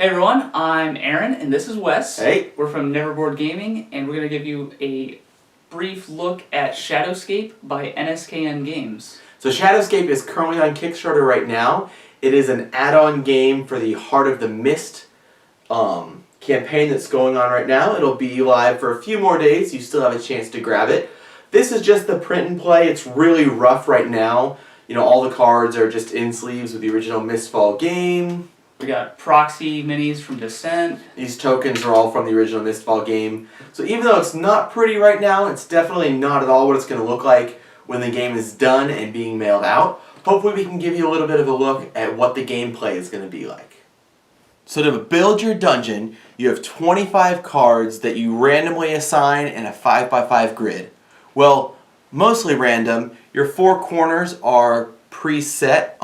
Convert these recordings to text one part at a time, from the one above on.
Hey everyone, I'm Aaron and this is Wes. Hey. We're from Neverboard Gaming and we're going to give you a brief look at Shadowscape by NSKN Games. So Shadowscape is currently on Kickstarter right now. It is an add-on game for the Heart of the Mist campaign that's going on right now. It'll be live for a few more days. You still have a chance to grab it. This is just the print and play. It's really rough right now. You know, all the cards are just in sleeves with the original Mistfall game. We got proxy minis from Descent. These tokens are all from the original Mistfall game. So even though it's not pretty right now, it's definitely not at all what it's going to look like when the game is done and being mailed out. Hopefully we can give you a little bit of a look at what the gameplay is going to be like. So to build your dungeon, you have 25 cards that you randomly assign in a 5x5 grid. Well, mostly random. Your four corners are preset.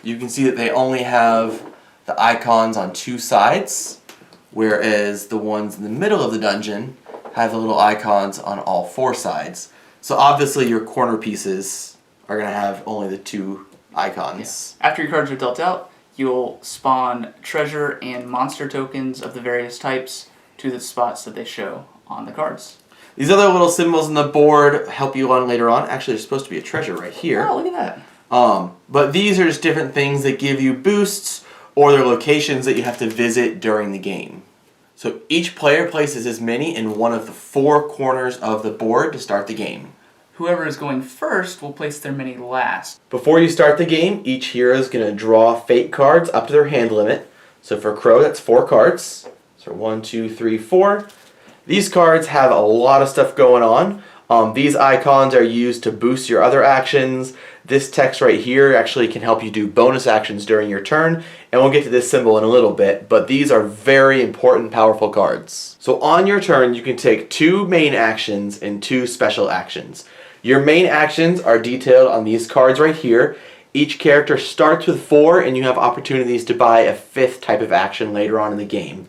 You can see that they only have the icons on two sides, whereas the ones in the middle of the dungeon have the little icons on all four sides. So obviously your corner pieces are going to have only the two icons. Yeah. After your cards are dealt out, you'll spawn treasure and monster tokens of the various types to the spots that they show on the cards. These other little symbols on the board help you learn later on. Actually, there's supposed to be a treasure right here. Oh, look at that. But these are just different things that give you boosts or they're locations that you have to visit during the game. So each player places his mini in one of the four corners of the board to start the game. Whoever is going first will place their mini last. Before you start the game, each hero is going to draw fate cards up to their hand limit. So for Crow, that's 4 cards. So 1, 2, 3, 4. These cards have a lot of stuff going on. These icons are used to boost your other actions. This text right here actually can help you do bonus actions during your turn, and we'll get to this symbol in a little bit, but these are very important, powerful cards. So on your turn, you can take 2 main actions and 2 special actions. Your main actions are detailed on these cards right here. Each character starts with 4, and you have opportunities to buy a 5th type of action later on in the game.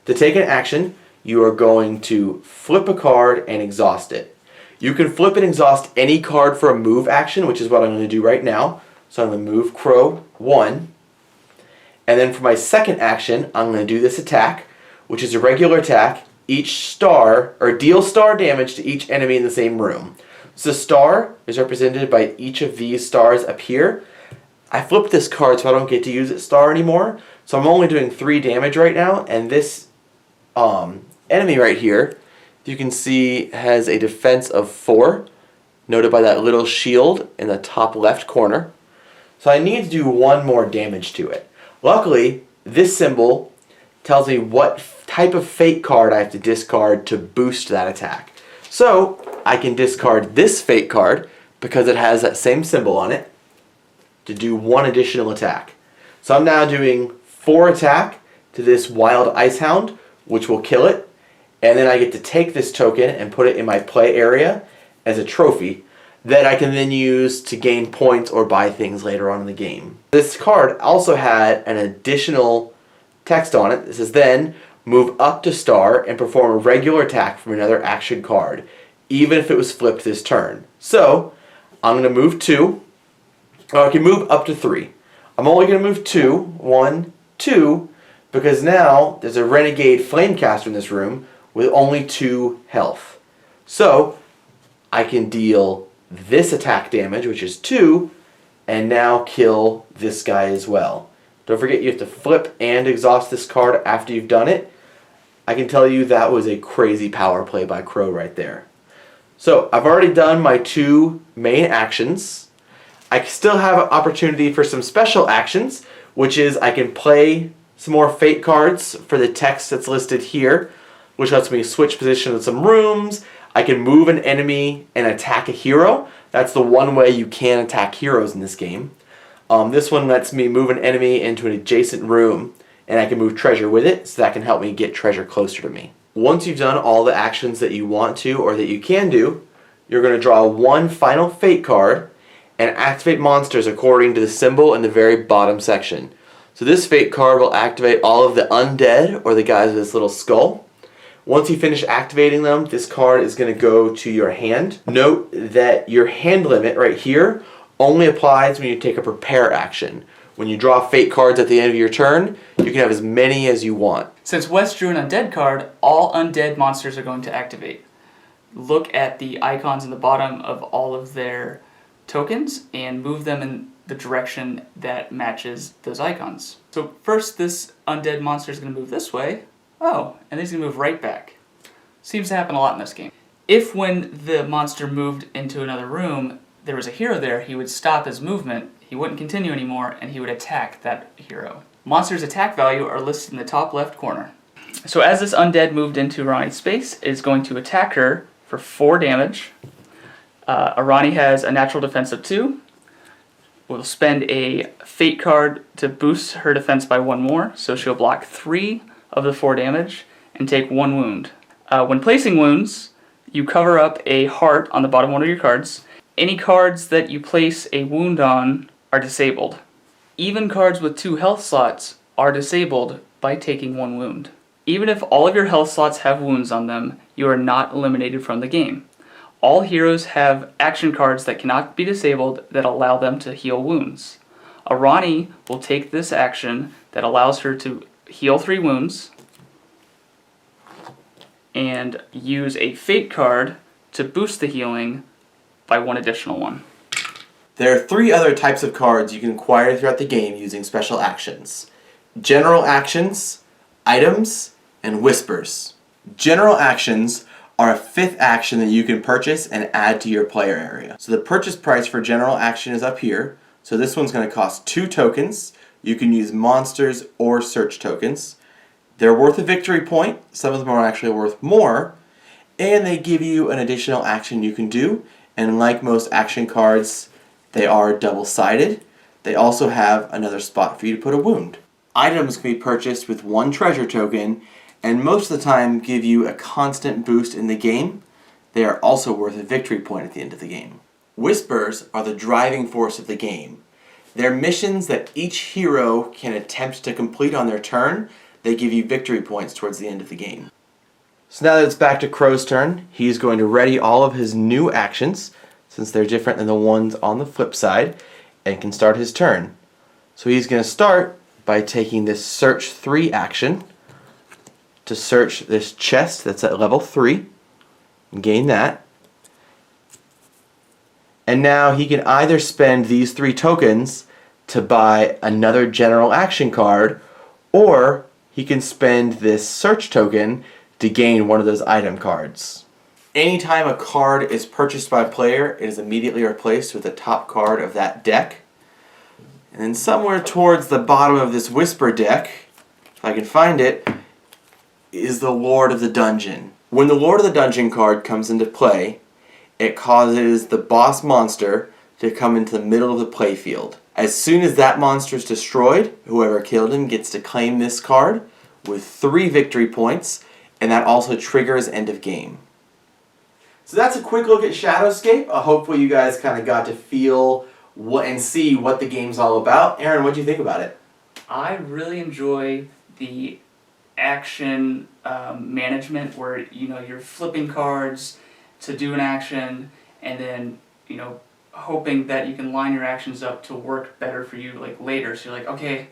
To take an action, you are going to flip a card and exhaust it. You can flip and exhaust any card for a move action, which is what I'm going to do right now. So I'm going to move Crow 1. And then for my second action, I'm going to do this attack, which is a regular attack. Each star, or deal star damage to each enemy in the same room. So star is represented by each of these stars up here. I flipped this card so I don't get to use it star anymore. So I'm only doing 3 damage right now. And this enemy right here, you can see has a defense of 4, noted by that little shield in the top left corner. So I need to do 1 more damage to it. Luckily, this symbol tells me what type of fate card I have to discard to boost that attack. So I can discard this fate card because it has that same symbol on it to do 1 additional attack. So I'm now doing 4 attack to this wild ice hound, which will kill it. And then I get to take this token and put it in my play area as a trophy that I can then use to gain points or buy things later on in the game. This card also had an additional text on it. It says, then move up to star and perform a regular attack from another action card, even if it was flipped this turn. So I'm going to move 2. Or I can move up to 3. I'm only going to move 2. 1, 2, because now there's a renegade flamecaster in this room with only 2 health. So I can deal this attack damage, which is 2, and now kill this guy as well. Don't forget you have to flip and exhaust this card after you've done it. I can tell you that was a crazy power play by Crow right there. So I've already done my 2 main actions. I still have an opportunity for some special actions, which is I can play some more fate cards for the text that's listed here, which lets me switch positions in some rooms. I can move an enemy and attack a hero. That's the one way you can attack heroes in this game. This one lets me move an enemy into an adjacent room, and I can move treasure with it, so that can help me get treasure closer to me. Once you've done all the actions that you want to or that you can do, you're going to draw 1 final fate card and activate monsters according to the symbol in the very bottom section. So this fate card will activate all of the undead, or the guys with this little skull. Once you finish activating them, this card is going to go to your hand. Note that your hand limit right here only applies when you take a prepare action, When you draw fate cards at the end of your turn, you can have as many as you want. Since Wes drew an undead card, all undead monsters are going to activate. Look at the icons in the bottom of all of their tokens and move them in the direction that matches those icons. So first this undead monster is going to move this way. Oh, and then he's going to move right back. Seems to happen a lot in this game. If when the monster moved into another room, there was a hero there, he would stop his movement, he wouldn't continue anymore, and he would attack that hero. Monster's attack value are listed in the top left corner. So as this undead moved into Arani's space, it's going to attack her for 4 damage. Arani has a natural defense of 2. We'll spend a fate card to boost her defense by 1 more, so she'll block 3 of the 4 damage and take 1 wound. When placing wounds, you cover up a heart on the bottom one of your cards. Any cards that you place a wound on are disabled. Even cards with 2 health slots are disabled by taking 1 wound. Even if all of your health slots have wounds on them, you are not eliminated from the game. All heroes have action cards that cannot be disabled that allow them to heal wounds. Arani will take this action that allows her to heal 3 wounds and use a fate card to boost the healing by 1 additional one. There are 3 other types of cards you can acquire throughout the game using special actions. General actions, items, and whispers. General actions are a 5th action that you can purchase and add to your player area. So the purchase price for general action is up here. So this one's going to cost 2 tokens. You can use monsters or search tokens. They're worth a victory point. Some of them are actually worth more. And they give you an additional action you can do. And like most action cards, they are double-sided. They also have another spot for you to put a wound. Items can be purchased with 1 treasure token, and most of the time give you a constant boost in the game. They are also worth a victory point at the end of the game. Whispers are the driving force of the game. They're missions that each hero can attempt to complete on their turn. They give you victory points towards the end of the game. So now that it's back to Crow's turn, he's going to ready all of his new actions, since they're different than the ones on the flip side, and can start his turn. So he's going to start by taking this Search 3 action to search this chest that's at level 3, and gain that. And now he can either spend these 3 tokens to buy another general action card, or he can spend this search token to gain one of those item cards. Anytime a card is purchased by a player, it is immediately replaced with the top card of that deck. And then somewhere towards the bottom of this Whisper deck, if I can find it, is the Lord of the Dungeon. When the Lord of the Dungeon card comes into play, it causes the boss monster to come into the middle of the playfield. As soon as that monster is destroyed, whoever killed him gets to claim this card with 3 victory points, and that also triggers end of game. So that's a quick look at Shadowscape. Hopefully you guys kind of got to feel and see what the game's all about. Aaron, what do you think about it? I really enjoy the action management where you're flipping cards to do an action and then hoping that you can line your actions up to work better for you later. So you're like, okay,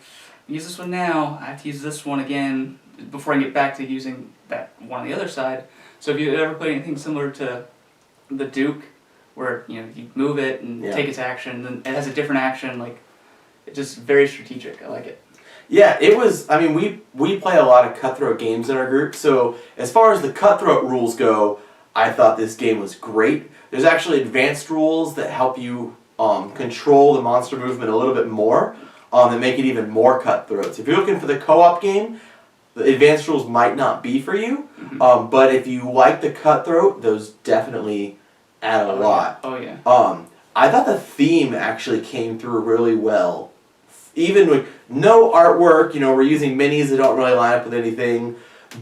use this one now, I have to use this one again before I get back to using that one on the other side. So if you ever played anything similar to the Duke, where you move it and take its action, then it has a different action, it's just very strategic. I like it. Yeah, it was, we play a lot of cutthroat games in our group, so as far as the cutthroat rules go, I thought this game was great. There's actually advanced rules that help you control the monster movement a little bit more, that make it even more cutthroat. So if you're looking for the co-op game, the advanced rules might not be for you, but if you like the cutthroat, those definitely add a lot. Yeah. Oh yeah. I thought the theme actually came through really well. Even with no artwork, we're using minis that don't really line up with anything,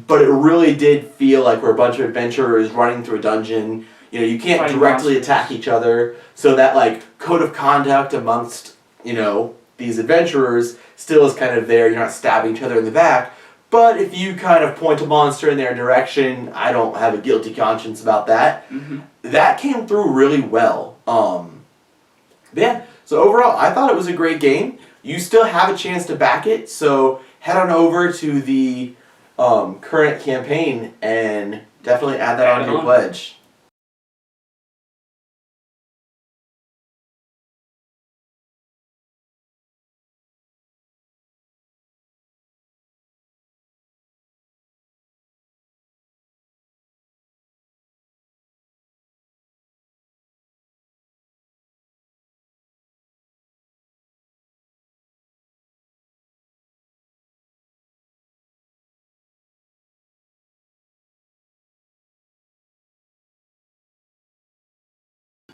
but it really did feel like we're a bunch of adventurers running through a dungeon. You can't directly attack each other, so that code of conduct amongst, these adventurers still is kind of there. You're not stabbing each other in the back. But if you kind of point a monster in their direction, I don't have a guilty conscience about that. Mm-hmm. That came through really well. Yeah, so overall, I thought it was a great game. you still have a chance to back it. So head on over to the current campaign and definitely add that Add on it to your on. pledge.